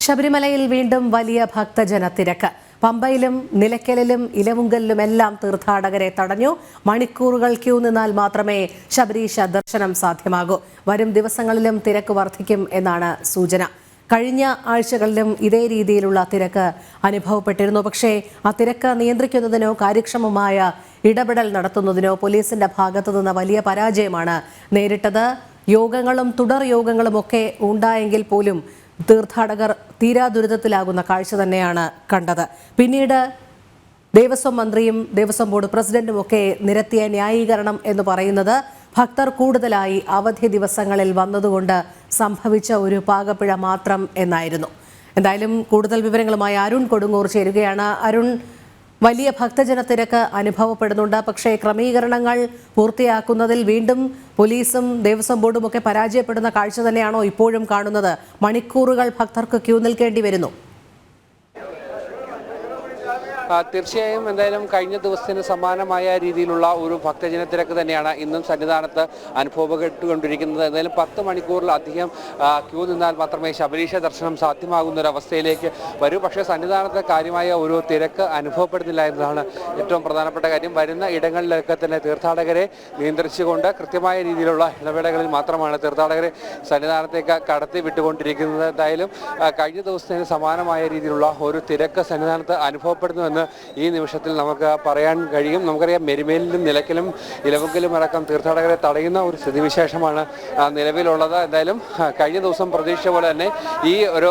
ശബരിമലയിൽ വീണ്ടും വലിയ ഭക്തജന തിരക്ക്. പമ്പയിലും നിലയ്ക്കലിലും ഇലവുങ്കലിലുമെല്ലാം തീർത്ഥാടകരെ തടഞ്ഞു. മണിക്കൂറുകൾ ക്യൂ നിന്നാൽ മാത്രമേ ശബരീശ ദർശനം സാധ്യമാകൂ. വരും ദിവസങ്ങളിലും തിരക്ക് വർദ്ധിക്കും എന്നാണ് സൂചന. കഴിഞ്ഞ ആഴ്ചകളിലും ഇതേ രീതിയിലുള്ള തിരക്ക് അനുഭവപ്പെട്ടിരുന്നു. പക്ഷേ ആ തിരക്ക് നിയന്ത്രിക്കുന്നതിനോ കാര്യക്ഷമമായ ഇടപെടൽ നടത്തുന്നതിനോ പോലീസിന്റെ ഭാഗത്തുനിന്ന് വലിയ പരാജയമാണ് നേരിട്ടത്. യോഗങ്ങളും തുടർ യോഗങ്ങളും ഒക്കെ ഉണ്ടായെങ്കിൽ പോലും തീർത്ഥാടകർ തീരാ ദുരിതത്തിലാകുന്ന കാഴ്ച തന്നെയാണ് കണ്ടത്. പിന്നീട് ദേവസ്വം മന്ത്രിയും ദേവസ്വം ബോർഡ് പ്രസിഡന്റും ഒക്കെ നിരത്തിയ ന്യായീകരണം എന്ന് പറയുന്നത് ഭക്തർ കൂടുതലായി അവധി ദിവസങ്ങളിൽ വന്നതുകൊണ്ട് സംഭവിച്ച ഒരു പാകപ്പിഴ മാത്രം എന്നായിരുന്നു. എന്തായാലും കൂടുതൽ വിവരങ്ങളുമായി അരുൺ കൊടുങ്ങൂർ ചേരുകയാണ്. അരുൺ, വലിയ ഭക്തജന തിരക്ക് അനുഭവപ്പെടുന്നുണ്ട്. പക്ഷേ ക്രമീകരണങ്ങൾ പൂർത്തിയാക്കുന്നതിൽ വീണ്ടും പോലീസും ദേവസ്വം ബോർഡും ഒക്കെ പരാജയപ്പെടുന്ന കാഴ്ച തന്നെയാണോ ഇപ്പോഴും കാണുന്നത്? മണിക്കൂറുകൾ ഭക്തർക്ക് ക്യൂ നിൽക്കേണ്ടി വരുന്നു. തീർച്ചയായും എന്തായാലും കഴിഞ്ഞ ദിവസത്തിന് സമാനമായ രീതിയിലുള്ള ഒരു ഭക്തജന തിരക്ക് തന്നെയാണ് ഇന്നും സന്നിധാനത്ത് അനുഭവപ്പെട്ടുകൊണ്ടിരിക്കുന്നത്. എന്തായാലും 10 മണിക്കൂറിലധികം ക്യൂ നിന്നാൽ മാത്രമേ ശബരീശ ദർശനം സാധ്യമാകുന്ന ഒരു അവസ്ഥയിലേക്ക് വരൂ. പക്ഷേ സന്നിധാനത്ത് കാര്യമായ ഒരു തിരക്ക് അനുഭവപ്പെടുന്നില്ല എന്നതാണ് ഏറ്റവും പ്രധാനപ്പെട്ട കാര്യം. വരുന്ന ഇടങ്ങളിലൊക്കെ തന്നെ തീർത്ഥാടകരെ നിയന്ത്രിച്ചുകൊണ്ട് കൃത്യമായ രീതിയിലുള്ള ഇടവേളകളിൽ മാത്രമാണ് തീർത്ഥാടകരെ സന്നിധാനത്തേക്ക് കടത്തി വിട്ടുകൊണ്ടിരിക്കുന്നത്. എന്തായാലും കഴിഞ്ഞ ദിവസത്തിന് സമാനമായ രീതിയിലുള്ള ഒരു തിരക്ക് സന്നിധാനത്ത് അനുഭവപ്പെടുന്നുവെന്ന് ഈ നിമിഷത്തിൽ നമുക്ക് പറയാൻ കഴിയും. നമുക്കറിയാം, മെരിമേലിലും നിലയ്ക്കലും ഇലവുങ്കലും അടക്കം തീർത്ഥാടകരെ തടയുന്ന ഒരു സ്ഥിതിവിശേഷമാണ് നിലവിലുള്ളത്. എന്തായാലും കഴിഞ്ഞ ദിവസം പ്രതീക്ഷിച്ച പോലെ തന്നെ ഈ ഒരു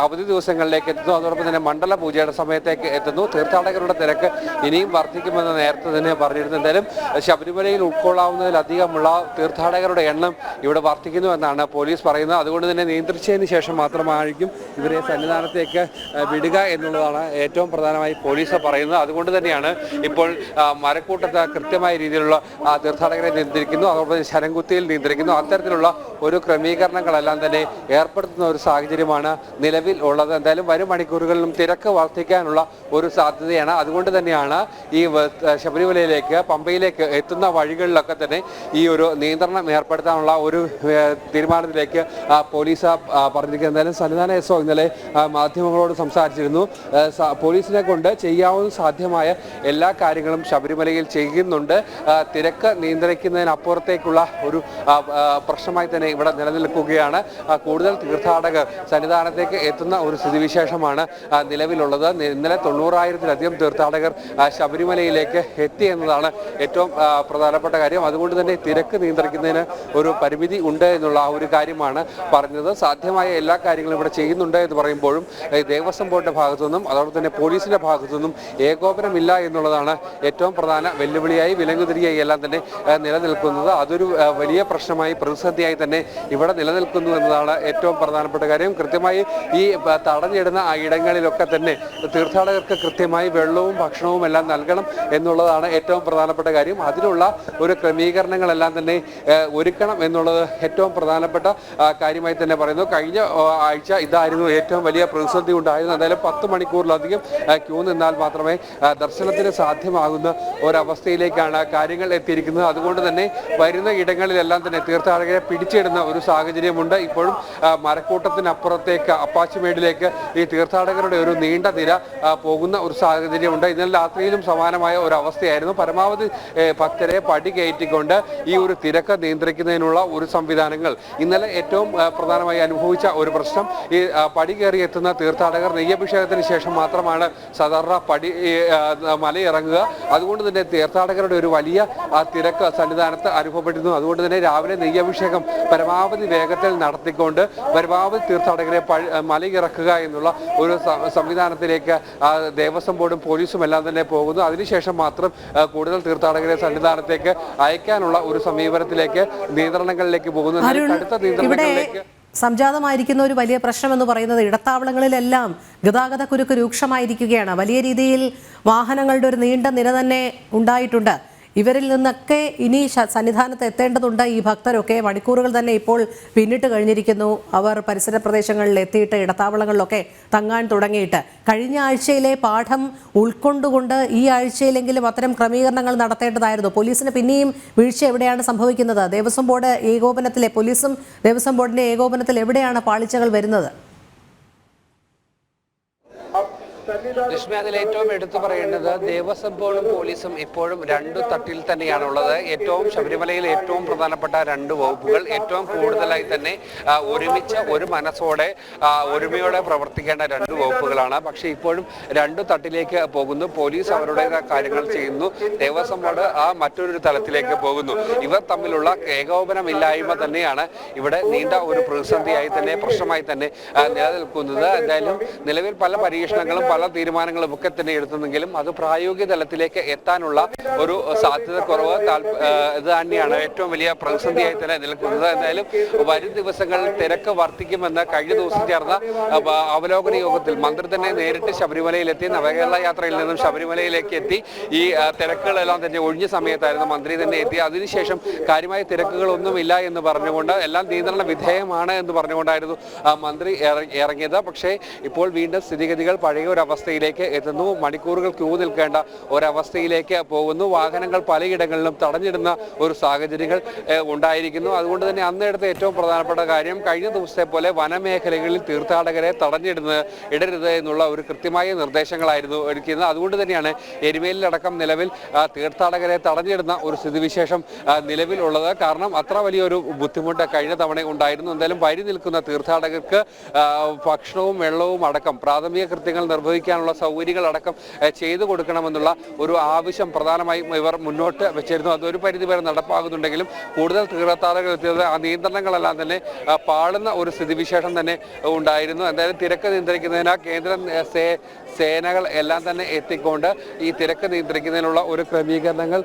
അവധി ദിവസങ്ങളിലേക്ക് എത്തുന്നു. അതോടൊപ്പം തന്നെ മണ്ഡല പൂജയുടെ സമയത്തേക്ക് എത്തുന്നു. തീർത്ഥാടകരുടെ തിരക്ക് ഇനിയും വർദ്ധിക്കുമെന്ന് നേരത്തെ തന്നെ പറഞ്ഞിരുന്നു. എന്തായാലും ശബരിമലയിൽ ഉൾക്കൊള്ളാവുന്നതിലധികമുള്ള തീർത്ഥാടകരുടെ എണ്ണം ഇവിടെ വർദ്ധിക്കുന്നു എന്നാണ് പോലീസ് പറയുന്നത്. അതുകൊണ്ട് തന്നെ നിയന്ത്രിച്ചതിന് ശേഷം മാത്രമായിരിക്കും ഇവരെ സന്നിധാനത്തേക്ക് വിടുക എന്നുള്ളതാണ് ഏറ്റവും പ്രധാനമായി പോലീസ് പറയുന്നത്. അതുകൊണ്ട് തന്നെയാണ് ഇപ്പോൾ മരക്കൂട്ടത്ത് കൃത്യമായ രീതിയിലുള്ള തീർത്ഥാടകരെ നിയന്ത്രിക്കുന്നു, അതോടൊപ്പം ശരംകുത്തിയിൽ നിയന്ത്രിക്കുന്നു. അത്തരത്തിലുള്ള ഒരു ക്രമീകരണങ്ങളെല്ലാം തന്നെ ഏർപ്പെടുത്തുന്ന ഒരു സാഹചര്യമാണ് നിലവിൽ ഉള്ളത്. എന്തായാലും വരും മണിക്കൂറുകളിലും തിരക്ക് വർദ്ധിക്കാനുള്ള ഒരു സാധ്യതയാണ്. അതുകൊണ്ട് തന്നെയാണ് ഈ ശബരിമലയിലേക്ക് പമ്പയിലേക്ക് എത്തുന്ന വഴികളിലൊക്കെ തന്നെ ഈ ഒരു നിയന്ത്രണം ഏർപ്പെടുത്താനുള്ള ഒരു തീരുമാനത്തിലേക്ക് പോലീസ് പറഞ്ഞിരിക്കുന്നത്. എന്തായാലും സന്നിധാന എസ്ഒ ഇന്നലെ മാധ്യമങ്ങളോട് സംസാരിച്ചിരുന്നു. പോലീസിനെ കൊണ്ട് ചെയ്യാവുന്ന സാധ്യമായ എല്ലാ കാര്യങ്ങളും ശബരിമലയിൽ ചെയ്യുന്നുണ്ട്. തിരക്ക് നിയന്ത്രിക്കുന്നതിനപ്പുറത്തേക്കുള്ള ഒരു പ്രശ്നമായി തന്നെ ഇവിടെ നിലനിൽക്കുകയാണ്. കൂടുതൽ തീർത്ഥാടകർ സന്നിധാനത്തേക്ക് എത്തുന്ന ഒരു സ്ഥിതിവിശേഷമാണ് നിലവിലുള്ളത്. ഇന്നലെ 90,000-ലധികം തീർത്ഥാടകർ ശബരിമലയിലേക്ക് എത്തി എന്നതാണ് ഏറ്റവും പ്രധാനപ്പെട്ട കാര്യം. അതുകൊണ്ട് തന്നെ തിരക്ക് നിയന്ത്രിക്കുന്നതിന് ഒരു പരിമിതി ഉണ്ട് എന്നുള്ള ഒരു കാര്യമാണ് പറഞ്ഞത്. സാധ്യമായ എല്ലാ കാര്യങ്ങളും ഇവിടെ ചെയ്യുന്നുണ്ട് എന്ന് പറയുമ്പോഴും ദേവസ്വം ബോർഡിന്റെ ഭാഗത്തുനിന്നും അതോടൊപ്പം തന്നെ പോലീസിന്റെ ഭാഗത്തുനിന്നും ഏകോപനമില്ല എന്നുള്ളതാണ് ഏറ്റവും പ്രധാന വെല്ലുവിളിയായി വിലങ്ങുതിരിയായി എല്ലാം തന്നെ നിലനിൽക്കുന്നത്. അതൊരു വലിയ പ്രശ്നമായി പ്രതിസന്ധിയായി തന്നെ ഇവിടെ നിലനിൽക്കുന്നു എന്നതാണ് ഏറ്റവും പ്രധാനപ്പെട്ട കാര്യം. കൃത്യമായി ഈ തടഞ്ഞിടുന്ന ആ ഇടങ്ങളിലൊക്കെ തന്നെ തീർത്ഥാടകർക്ക് കൃത്യമായി വെള്ളവും ഭക്ഷണവും എല്ലാം നൽകണം എന്നുള്ളതാണ് ഏറ്റവും പ്രധാനപ്പെട്ട കാര്യം. അതിനുള്ള ഒരു ക്രമീകരണങ്ങളെല്ലാം തന്നെ ഒരുക്കണം എന്നുള്ളത് ഏറ്റവും പ്രധാനപ്പെട്ട കാര്യമായി തന്നെ പറയുന്നു. കഴിഞ്ഞ ആഴ്ച ഇതായിരുന്നു ഏറ്റവും വലിയ പ്രതിസന്ധി ഉണ്ടായിരുന്നു. എന്തായാലും 10 മണിക്കൂറിലധികം ക്യൂ നിന്നാൽ മാത്രമേ ദർശനത്തിന് സാധ്യമാകുന്ന ഒരവസ്ഥയിലേക്കാണ് കാര്യങ്ങൾ എത്തിയിരിക്കുന്നത്. അതുകൊണ്ട് തന്നെ വരുന്ന ഇടങ്ങളിലെല്ലാം തന്നെ തീർത്ഥാടകരെ പിടിച്ചിടുന്ന ഒരു സാഹചര്യമുണ്ട്. ഇപ്പോഴും മരക്കൂട്ടത്തിനപ്പുറത്തേക്ക് അപ്പാച്ചിമേടിലേക്ക് ഈ തീർത്ഥാടകരുടെ ഒരു നീണ്ട നിര പോകുന്ന ഒരു സാഹചര്യമുണ്ട്. ഇന്നലെ രാത്രിയിലും സമാനമായ ഒരു അവസ്ഥയായിരുന്നു. പരമാവധി ഭക്തരെ പടി കയറ്റിക്കൊണ്ട് ഈ ഒരു തിരക്ക് നിയന്ത്രിക്കുന്നതിനുള്ള ഒരു സംവിധാനങ്ങൾ ഇന്നലെ ഏറ്റവും പ്രധാനമായി അനുഭവിച്ച ഒരു പ്രശ്നം, ഈ പടി കയറി എത്തുന്ന തീർത്ഥാടകർ നെയ്യഭിഷേകത്തിന് ശേഷം മാത്രമാണ് സാധാരണ മലയിറങ്ങുക. അതുകൊണ്ട് തന്നെ തീർത്ഥാടകരുടെ ഒരു വലിയ തിരക്ക് സന്നിധാനത്ത് അനുഭവപ്പെട്ടിരുന്നു. അതുകൊണ്ട് തന്നെ രാവിലെ നെയ്യഭിഷേകം പരമാവധി വേഗത്തിൽ നടത്തിക്കൊണ്ട് പരമാവധി തീർത്ഥാടകരെ മലയിറക്കുക എന്നുള്ള ഒരു സംവിധാനത്തിലേക്ക് ദേവസ്വം ബോർഡും പോലീസും എല്ലാം തന്നെ പോകുന്നു. അതിനുശേഷം മാത്രം കൂടുതൽ തീർത്ഥാടകരെ സന്നിധാനത്തേക്ക് അയക്കാനുള്ള ഒരു സമീപനത്തിലേക്ക് നിയന്ത്രണങ്ങളിലേക്ക് പോകുന്നു. അടുത്ത നിയന്ത്രണങ്ങളിലേക്ക് സംജാതമായിരിക്കുന്ന ഒരു വലിയ പ്രശ്നം എന്ന് പറയുന്നത് ഇടത്താവളങ്ങളിലെല്ലാം ഗതാഗത കുരുക്ക് രൂക്ഷമായിരിക്കുകയാണ്. വലിയ രീതിയിൽ വാഹനങ്ങളുടെ ഒരു നീണ്ട നിര തന്നെ ഉണ്ടായിട്ടുണ്ട്. ഇവരിൽ നിന്നൊക്കെ ഇനി സന്നിധാനത്ത് എത്തേണ്ടതുണ്ട്. ഈ ഭക്തരൊക്കെ മണിക്കൂറുകൾ തന്നെ ഇപ്പോൾ പിന്നിട്ട് കഴിഞ്ഞിരിക്കുന്നു. അവർ പരിസര പ്രദേശങ്ങളിൽ എത്തിയിട്ട് ഇടത്താവളങ്ങളിലൊക്കെ തങ്ങാൻ തുടങ്ങിയിട്ട് കഴിഞ്ഞ ആഴ്ചയിലെ പാഠം ഉൾക്കൊണ്ടുകൊണ്ട് ഈ ആഴ്ചയിലെങ്കിലും അത്തരം ക്രമീകരണങ്ങൾ നടത്തേണ്ടതായിരുന്നു. പോലീസിന് പിന്നെയും വീഴ്ച എവിടെയാണ് സംഭവിക്കുന്നത്? ദേവസ്വം ബോർഡ് ഏകോപനത്തിലെ പോലീസും ദേവസ്വം ബോർഡിന്റെ ഏകോപനത്തിൽ എവിടെയാണ് പാളിച്ചകൾ വരുന്നത്? ലക്ഷ്മി, അതിൽ ഏറ്റവും എടുത്തു പറയേണ്ടത് ദേവസ്വം ബോർഡും പോലീസും ഇപ്പോഴും രണ്ടു തട്ടിൽ തന്നെയാണുള്ളത്. ശബരിമലയിൽ ഏറ്റവും പ്രധാനപ്പെട്ട രണ്ട് വകുപ്പുകൾ ഏറ്റവും കൂടുതലായി തന്നെ ഒരുമിച്ച് ഒരു മനസ്സോടെ ഒരുമയോടെ പ്രവർത്തിക്കേണ്ട രണ്ട് വകുപ്പുകളാണ്. പക്ഷേ ഇപ്പോഴും രണ്ടു തട്ടിലേക്ക് പോകുന്നു. പോലീസ് അവരുടേതായ കാര്യങ്ങൾ ചെയ്യുന്നു, ദേവസ്വം ബോർഡ് മറ്റൊരു തലത്തിലേക്ക് പോകുന്നു. ഇവർ തമ്മിലുള്ള ഏകോപനമില്ലായ്മ തന്നെയാണ് ഇവിടെ നീണ്ട ഒരു പ്രതിസന്ധിയായി തന്നെ പ്രശ്നമായി തന്നെ നിലനിൽക്കുന്നത്. എന്തായാലും നിലവിൽ പല പരീക്ഷണങ്ങളും പല തീരുമാനങ്ങളും ഒക്കെ തന്നെ എടുത്തെങ്കിലും അത് പ്രായോഗിക തലത്തിലേക്ക് എത്താനുള്ള ഒരു സാധ്യത കുറവ് ഇത് തന്നെയാണ് ഏറ്റവും വലിയ പ്രതിസന്ധിയായി തന്നെ നിൽക്കുന്നത്. എന്തായാലും വരും ദിവസങ്ങളിൽ തിരക്ക് വർദ്ധിക്കുമെന്ന് കഴിഞ്ഞ ദിവസം ചേർന്ന അവലോകന യോഗത്തിൽ മന്ത്രി തന്നെ നേരിട്ട് ശബരിമലയിലെത്തി നവകേരള യാത്രയിൽ നിന്നും ശബരിമലയിലേക്ക് എത്തി ഈ തിരക്കുകളെല്ലാം തന്നെ ഒഴിഞ്ഞ സമയത്തായിരുന്നു മന്ത്രി തന്നെ എത്തി. അതിനുശേഷം കാര്യമായ തിരക്കുകളൊന്നുമില്ല എന്ന് പറഞ്ഞുകൊണ്ട് എല്ലാം നിയന്ത്രണ വിധേയമാണ് എന്ന് പറഞ്ഞുകൊണ്ടായിരുന്നു മന്ത്രി ഇറങ്ങിയത്. പക്ഷേ ഇപ്പോൾ വീണ്ടും സ്ഥിതിഗതികൾ പഴയ ഒരു അവസ്ഥയിലേക്ക് എത്തുന്നു. മണിക്കൂറുകൾ ക്യൂ നിൽക്കേണ്ട ഒരവസ്ഥയിലേക്ക് പോകുന്നു. വാഹനങ്ങൾ പലയിടങ്ങളിലും തടഞ്ഞിടുന്ന ഒരു സാഹചര്യങ്ങൾ ഉണ്ടായിരിക്കുന്നു. അതുകൊണ്ട് തന്നെ അന്ന് എടുത്ത ഏറ്റവും പ്രധാനപ്പെട്ട കാര്യം കഴിഞ്ഞ ദിവസത്തെ പോലെ വനമേഖലകളിൽ തീർത്ഥാടകരെ ഇടരുത് എന്നുള്ള ഒരു കൃത്യമായ നിർദ്ദേശങ്ങളായിരുന്നു എടുക്കുന്നത്. അതുകൊണ്ട് തന്നെയാണ് എരുമേലിലടക്കം നിലവിൽ തീർത്ഥാടകരെ തടഞ്ഞിടുന്ന ഒരു സ്ഥിതിവിശേഷം നിലവിലുള്ളത്. കാരണം അത്ര വലിയൊരു ബുദ്ധിമുട്ട് കഴിഞ്ഞ തവണ ഉണ്ടായിരുന്നു. എന്തായാലും വരി നിൽക്കുന്ന തീർത്ഥാടകർക്ക് ഭക്ഷണവും വെള്ളവും അടക്കം പ്രാഥമിക കൃത്യങ്ങൾ നിർവഹിക്കാനുള്ള സൗകര്യങ്ങൾ അടക്കം ചെയ്തു കൊടുക്കണമെന്നുള്ള ഒരു ആവശ്യം പ്രധാനമായും ഇവർ മുന്നോട്ട് വെച്ചിരുന്നു. അതൊരു പരിധിവരെ നടപ്പാകുന്നുണ്ടെങ്കിലും കൂടുതൽ തീർത്ഥാടകർ എത്തിയത് ആ നിയന്ത്രണങ്ങളെല്ലാം തന്നെ പാളുന്ന ഒരു സ്ഥിതിവിശേഷം തന്നെ ഉണ്ടായിരുന്നു. എന്തായാലും തിരക്ക് നിയന്ത്രിക്കുന്നതിന് കേന്ദ്ര സേനകൾ എല്ലാം തന്നെ എത്തിക്കൊണ്ട് ഈ തിരക്ക് നിയന്ത്രിക്കുന്നതിനുള്ള ഒരു ക്രമീകരണങ്ങൾ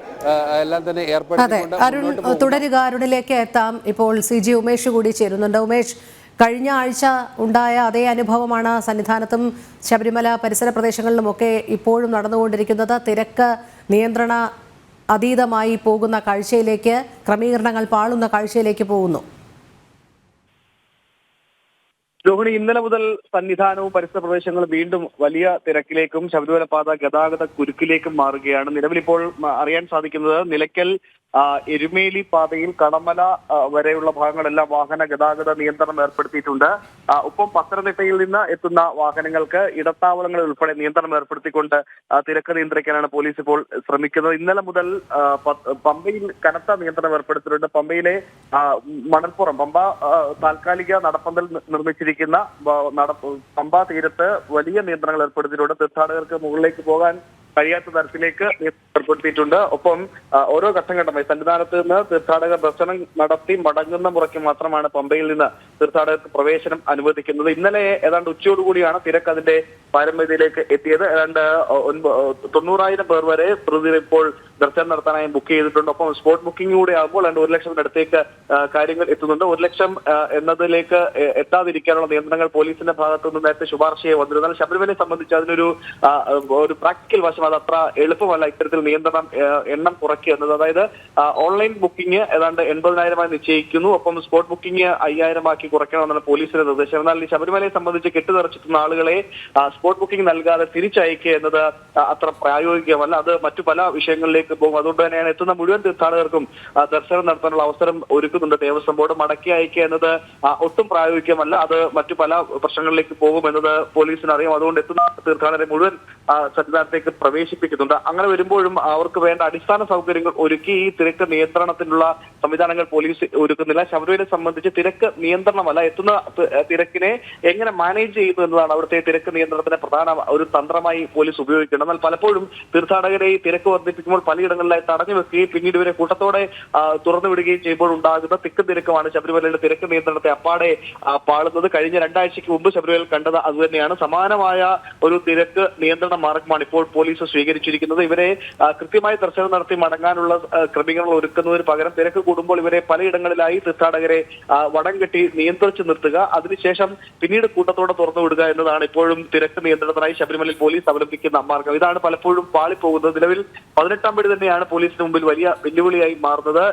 എല്ലാം തന്നെ ഏർപ്പെടുത്തിക്കൊണ്ട് തുടരുക. അരുണിലേക്ക് എത്താം. ഇപ്പോൾ CG ഉമേഷ് കൂടി ചേരുന്നുണ്ട്. ഉമേഷ്, കഴിഞ്ഞ ആഴ്ച ഉണ്ടായ അതേ അനുഭവമാണ് സന്നിധാനത്തും ശബരിമല പരിസര പ്രദേശങ്ങളിലുമൊക്കെ ഇപ്പോഴും നടന്നുകൊണ്ടിരിക്കുന്നത്. തിരക്ക് നിയന്ത്രണ അതീതമായി പോകുന്ന കാഴ്ചയിലേക്ക്, ക്രമീകരണങ്ങൾ പാളുന്ന കാഴ്ചയിലേക്ക് പോകുന്നു. രോഹിണി, ഇന്നലെ മുതൽ സന്നിധാനവും പരിസര പ്രദേശങ്ങളും വീണ്ടും വലിയ തിരക്കിലേക്കും ശബരിമല പാത ഗതാഗത കുരുക്കിലേക്കും മാറുകയാണ്. നിലവിലിപ്പോൾ അറിയാൻ സാധിക്കുന്നത് നിലയ്ക്കൽ എരുമേലി പാതയിൽ കടമല വരെയുള്ള ഭാഗങ്ങളെല്ലാം വാഹന ഗതാഗത നിയന്ത്രണം ഏർപ്പെടുത്തിയിട്ടുണ്ട്. ഒപ്പം പത്തനംതിട്ടയിൽ നിന്ന് എത്തുന്ന വാഹനങ്ങൾക്ക് ഇടത്താവളങ്ങളിൽ ഉൾപ്പെടെ നിയന്ത്രണം ഏർപ്പെടുത്തിക്കൊണ്ട് തിരക്ക് നിയന്ത്രിക്കാനാണ് പോലീസ് ഇപ്പോൾ ശ്രമിക്കുന്നത്. ഇന്നലെ മുതൽ പമ്പയിൽ കനത്ത നിയന്ത്രണം ഏർപ്പെടുത്തിയിട്ടുണ്ട്. പമ്പയിലെ മണൽപ്പുറം പമ്പ താൽക്കാലിക നടപ്പന്തൽ നിർമ്മിച്ചിരിക്കുന്ന പമ്പ തീരത്ത് വലിയ നിയന്ത്രണങ്ങൾ ഏർപ്പെടുത്തിയിട്ടുണ്ട്. തീർത്ഥാടകർക്ക് മുകളിലേക്ക് പോകാൻ കഴിയാത്ത തരത്തിലേക്ക് ഏർപ്പെടുത്തിയിട്ടുണ്ട്. ഒപ്പം ഓരോ ഘട്ടം ഘട്ടമായി സന്നിധാനത്ത് നിന്ന് തീർത്ഥാടകർ ദർശനം നടത്തി മടങ്ങുന്ന മുറയ്ക്ക് മാത്രമാണ് പമ്പയിൽ നിന്ന് തീർത്ഥാടകർക്ക് പ്രവേശനം അനുവദിക്കുന്നത്. ഇന്നലെ ഏതാണ്ട് ഉച്ചയോടുകൂടിയാണ് തിരക്ക് അതിന്റെ പാരമ്യതയിലേക്ക് എത്തിയത്. ഏതാണ്ട് 90,000 പേർ വരെ പ്രതിദിനം ഇപ്പോൾ ദർശനം നടത്താനായി ബുക്ക് ചെയ്തിട്ടുണ്ട്. ഒപ്പം സ്പോട്ട് ബുക്കിംഗ് കൂടെ ആകുമ്പോൾ 1 ലക്ഷത്തിനടുത്തേക്ക് കാര്യങ്ങൾ എത്തുന്നുണ്ട്. 1 ലക്ഷം എന്നതിലേക്ക് എത്താതിരിക്കാനുള്ള നിയന്ത്രണങ്ങൾ പോലീസിന്റെ ഭാഗത്തു നിന്ന് നേരത്തെ ശുപാർശയെ വന്നിരുന്നാൽ ശബരിമലയെ സംബന്ധിച്ച് അതിനൊരു പ്രാക്ടിക്കൽ വശം അത് അത്ര എളുപ്പമല്ല. ഇത്തരത്തിൽ നിയന്ത്രണം എണ്ണം കുറയ്ക്കുക എന്നത്, അതായത് ഓൺലൈൻ ബുക്കിംഗ് ഏതാണ്ട് 80,000 നിശ്ചയിക്കുന്നു. ഒപ്പം സ്പോട്ട് ബുക്കിംഗ് 5,000 ആക്കി കുറയ്ക്കണമെന്നാണ് പോലീസിന്റെ നിർദ്ദേശം. എന്നാൽ ശബരിമലയെ സംബന്ധിച്ച് കെട്ടുനിറച്ചെത്തുന്ന ആളുകളെ സ്പോട്ട് ബുക്കിംഗ് നൽകാതെ തിരിച്ചയക്കുക എന്നത് അത്ര പ്രായോഗികമല്ല. അത് മറ്റു പല വിഷയങ്ങളിലേക്ക് പോകും. അതുകൊണ്ട് തന്നെയാണ് എത്തുന്ന മുഴുവൻ തീർത്ഥാടകർക്കും ദർശനം നടത്താനുള്ള അവസരം ഒരുക്കുന്നുണ്ട് ദേവസ്വം ബോർഡ്. മടക്കി അയക്കുക എന്നത് ഒട്ടും പ്രായോഗികമല്ല. അത് മറ്റു പല പ്രശ്നങ്ങളിലേക്ക് പോകുമെന്നത് പോലീസിന് അറിയാം. അതുകൊണ്ട് എത്തുന്ന തീർത്ഥാടകരെ മുഴുവൻ സന്നിധാനത്തേക്ക് പ്രവേശിപ്പിക്കുന്നുണ്ട്. അങ്ങനെ വരുമ്പോഴും അവർക്ക് വേണ്ട അടിസ്ഥാന സൗകര്യങ്ങൾ ഒരുക്കി ഈ തിരക്ക് നിയന്ത്രണത്തിനുള്ള സംവിധാനങ്ങൾ പോലീസ് ഒരുക്കുന്നില്ല. ശബരിമലയെ സംബന്ധിച്ച് തിരക്ക് നിയന്ത്രണമല്ല, എത്തുന്ന തിരക്കിനെ എങ്ങനെ മാനേജ് ചെയ്യുന്നു എന്നതാണ് അവിടുത്തെ തിരക്ക് നിയന്ത്രണത്തിന് പ്രധാന ഒരു തന്ത്രമായി പോലീസ് ഉപയോഗിക്കുന്നത്. എന്നാൽ പലപ്പോഴും തീർത്ഥാടകരെ ഈ തിരക്ക് വർദ്ധിപ്പിക്കുമ്പോൾ പലയിടങ്ങളിലായി തടഞ്ഞു വെക്കുകയും പിന്നീട് ഇവരെ കൂട്ടത്തോടെ തുറന്നു വിടുകയും ചെയ്യുമ്പോൾ ഉണ്ടാകുന്ന തിക്കും തിരക്കുമാണ് ശബരിമലയുടെ തിരക്ക് നിയന്ത്രണത്തെ അപ്പാടെ പാളുന്നത്. കഴിഞ്ഞ 2 ആഴ്ചയ്ക്ക് മുമ്പ് ശബരിമലയിൽ കണ്ടത് അതുതന്നെയാണ്. സമാനമായ ഒരു തിരക്ക് നിയന്ത്രണ മാർഗമാണ് ഇപ്പോൾ പോലീസ് സ്വീകരിച്ചിരിക്കുന്നത്. ഇവരെ കൃത്യമായി ദർശനം നടത്തി മടങ്ങാനുള്ള ക്രമീകരണങ്ങൾ ഒരുക്കുന്നതിന് പകരം തിരക്ക് കൂടുമ്പോൾ ഇവരെ പലയിടങ്ങളിലായി തീർത്ഥാടകരെ വടം കെട്ടി നിയന്ത്രിച്ചു നിർത്തുക, അതിനുശേഷം പിന്നീട് കൂട്ടത്തോടെ തുറന്നു വിടുക എന്നതാണ് ഇപ്പോഴും തിരക്ക് നിയന്ത്രണത്തിനായി ശബരിമലയിൽ പോലീസ് അവലംബിക്കുന്ന മാർഗം. ഇതാണ് പലപ്പോഴും പാളിപ്പോകുന്നത്. നിലവിൽ 18-ാം പടി തന്നെയാണ് പോലീസിന് മുമ്പിൽ വലിയ വെല്ലുവിളിയായി മാറുന്നത്.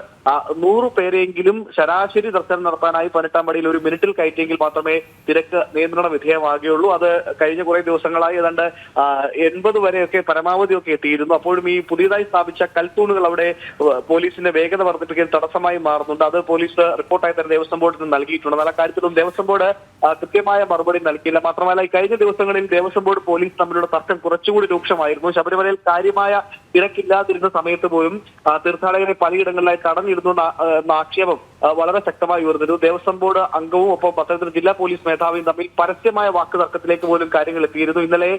100 പേരെങ്കിലും ശരാശരി ദർശനം നടത്താനായി 18-ാം പടിയിൽ ഒരു മിനിറ്റിൽ കയറ്റിയെങ്കിൽ മാത്രമേ തിരക്ക് നിയന്ത്രണ വിധേയമാകുകയുള്ളൂ. അത് കഴിഞ്ഞ കുറെ ദിവസങ്ങളായി ഏതാണ്ട് 80 വരെയൊക്കെ പരമാവധിയൊക്കെ എത്തിയിരുന്നു. അപ്പോഴും ഈ പുതിയതായി സ്ഥാപിച്ച കൽത്തൂണുകൾ അവിടെ പോലീസിന്റെ വേഗത വർദ്ധിപ്പിക്കാൻ തടസ്സമായി മാറുന്നുണ്ട്. അത് പോലീസ് റിപ്പോർട്ടായി തന്നെ ദേവസ്വം ബോർഡിന് നൽകിയിട്ടുണ്ട്. എന്നാൽ അക്കാര്യത്തിലും ദേവസ്വം ബോർഡ് കൃത്യമായ മറുപടി നൽകിയില്ല. മാത്രമല്ല ഈ കഴിഞ്ഞ ദിവസങ്ങളിൽ ദേവസ്വം ബോർഡ് പോലീസ് തമ്മിലുള്ള തർക്കം കുറച്ചുകൂടി രൂക്ഷമായിരുന്നു. ശബരിമലയിൽ കാര്യമായ തിരക്കില്ലാതിരുന്ന സമയത്ത് പോലും തീർത്ഥാടകരെ പലയിടങ്ങളിലായി തടഞ്ഞിരുന്നു എന്ന ആക്ഷേപം വളരെ ശക്തമായി ഉയർന്നിരുന്നു. ദേവസ്വം ബോർഡ് അംഗവും ഒപ്പം പത്തനംതിട്ട ജില്ലാ പോലീസ് മേധാവിയും തമ്മിൽ പരസ്യമായ വാക്ക് തർക്കത്തിലേക്ക് പോലും കാര്യങ്ങൾ എത്തിയിരുന്നു. ഇന്നലെ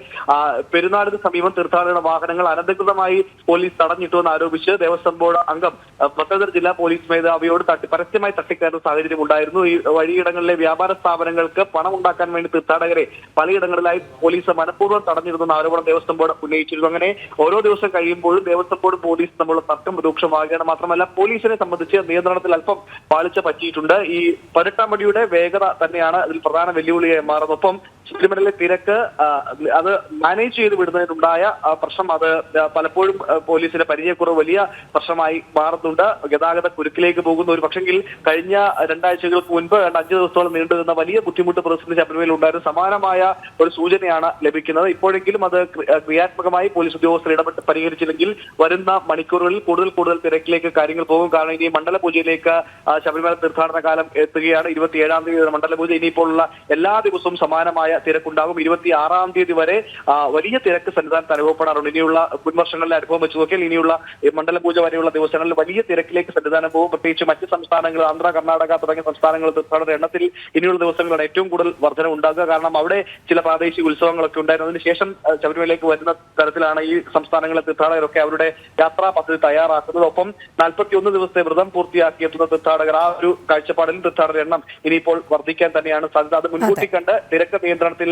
പെരുന്നാളിന് സമീപം തീർത്ഥാടക വാഹനങ്ങൾ അനധികൃതമായി പോലീസ് തടഞ്ഞിട്ടു എന്ന് ആരോപിച്ച് ദേവസ്വം ബോർഡ് അംഗം പത്തനംതിട്ട ജില്ലാ പോലീസ് മേധാവിയോട് പരസ്യമായി തട്ടിക്കയറുന്ന സാഹചര്യം ഉണ്ടായിരുന്നു. ഈ വഴിയിടങ്ങളിലെ വ്യാപാര സ്ഥാപനങ്ങൾക്ക് പണം ഉണ്ടാക്കാൻ വേണ്ടി തീർത്ഥാടകരെ പലയിടങ്ങളിലായി പോലീസ് മനഃപൂർവ്വം തടഞ്ഞിരുന്ന ആരോപണം ദേവസ്വം ബോർഡ് ഉന്നയിച്ചിരുന്നു. അങ്ങനെ ഓരോ ദിവസം കഴിയുമ്പോഴും ദേവസ്വം ബോർഡ് പോലീസ് തമ്മിലുള്ള തർക്കം രൂക്ഷമാകുകയാണ്. മാത്രമല്ല പോലീസിനെ സംബന്ധിച്ച് നിയന്ത്രണത്തിൽ അല്പം പാളിച്ച പറ്റിയിട്ടുണ്ട്. ഈ 18-ാം പടിയുടെ വേഗത തന്നെയാണ് അതിൽ പ്രധാന വെല്ലുവിളിയായി മാറുന്നത്. ഒപ്പം ശബരിമലയിലെ തിരക്ക് അത് മാനേജ് ചെയ്ത് വിടുന്നതിനുണ്ടായ പ്രശ്നം അത് പലപ്പോഴും പോലീസിന്റെ പരിചയക്കുറവ് വലിയ പ്രശ്നമായി മാറുന്നുണ്ട്. ഗതാഗത കുരുക്കിലേക്ക് പോകുന്ന ഒരു പക്ഷെങ്കിൽ കഴിഞ്ഞ 2 ആഴ്ചകൾക്ക് മുൻപ് 5 ദിവസത്തോളം നീണ്ടുനിന്ന വലിയ ബുദ്ധിമുട്ട് പ്രതിസന്ധി ശബരിമലയിൽ ഉണ്ടായിരുന്നു. സമാനമായ ഒരു സൂചനയാണ് ലഭിക്കുന്നത്. ഇപ്പോഴെങ്കിലും അത് ക്രിയാത്മകമായി പോലീസ് ഉദ്യോഗസ്ഥർ ഇടപെട്ട് പരിഹരിച്ചില്ലെങ്കിൽ വരുന്ന മണിക്കൂറുകളിൽ കൂടുതൽ തിരക്കിലേക്ക് കാര്യങ്ങൾ പോകും. കാരണം ഇനി മണ്ഡല പൂജയിലേക്ക് ശബരിമല തീർത്ഥാടന കാലം എത്തുകയാണ്. 27-ാം തീയതി മണ്ഡല പൂജ. ഇനിയിപ്പോഴുള്ള എല്ലാ ദിവസവും സമാനമായ തിരക്കുണ്ടാകും. 26-ാം തീയതി വരെ വലിയ തിരക്ക് സന്നിധാനത്ത് അനുഭവപ്പെടാറുണ്ട്. ഇനിയുള്ള മുൻവർഷങ്ങളിലെ അനുഭവം വെച്ച് നോക്കിയാൽ ഇനിയുള്ള മണ്ഡല പൂജ വരെയുള്ള ദിവസങ്ങളിൽ വലിയ തിരക്കിലേക്ക് സന്നിധാനം പോകും. പ്രത്യേകിച്ച് മറ്റ് സംസ്ഥാനങ്ങൾ ആന്ധ്ര, കർണാടക തുടങ്ങിയ സംസ്ഥാനങ്ങൾ തീർത്ഥാടന എണ്ണത്തിൽ ഇനിയുള്ള ദിവസങ്ങളാണ് ഏറ്റവും കൂടുതൽ വർധന ഉണ്ടാകുക. കാരണം അവിടെ ചില പ്രാദേശിക ഉത്സവങ്ങളൊക്കെ ഉണ്ടായിരുന്നു. അതിനുശേഷം ശബരിമലയിലേക്ക് വരുന്ന തരത്തിലാണ് ഈ സംസ്ഥാനങ്ങളിലെ തീർത്ഥാടകരൊക്കെ അവരുടെ യാത്രാ പദ്ധതി തയ്യാറാക്കുന്നത്. ഒപ്പം 41 ദിവസത്തെ വ്രതം പൂർത്തിയാക്കി എത്തുന്ന തീർത്ഥാടകർ ആ ഒരു കാഴ്ചപ്പാടിൽ തീർത്ഥാടകരുടെ എണ്ണം ഇനിയിപ്പോൾ വർദ്ധിക്കാൻ തന്നെയാണ് സാധ്യത. അത് മുൻകൂട്ടി കണ്ട് തിരക്ക് നിയന്ത്രണത്തിൽ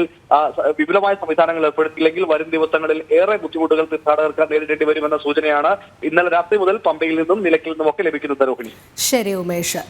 വിപുലമായ സംവിധാനങ്ങൾ ഏർപ്പെടുത്തിയില്ലെങ്കിൽ വരും ദിവസങ്ങളിൽ ഏറെ ബുദ്ധിമുട്ടുകൾ തീർത്ഥാടകർക്ക് നേരിടേണ്ടി വരുമെന്ന സൂചനയാണ് ഇന്നലെ രാത്രി മുതൽ പമ്പയിൽ നിന്നും നിലയ്ക്കൽ നിന്നും ഒക്കെ ലഭിക്കുന്നത്. രോഹിണി. ശരി ഉമേഷ്.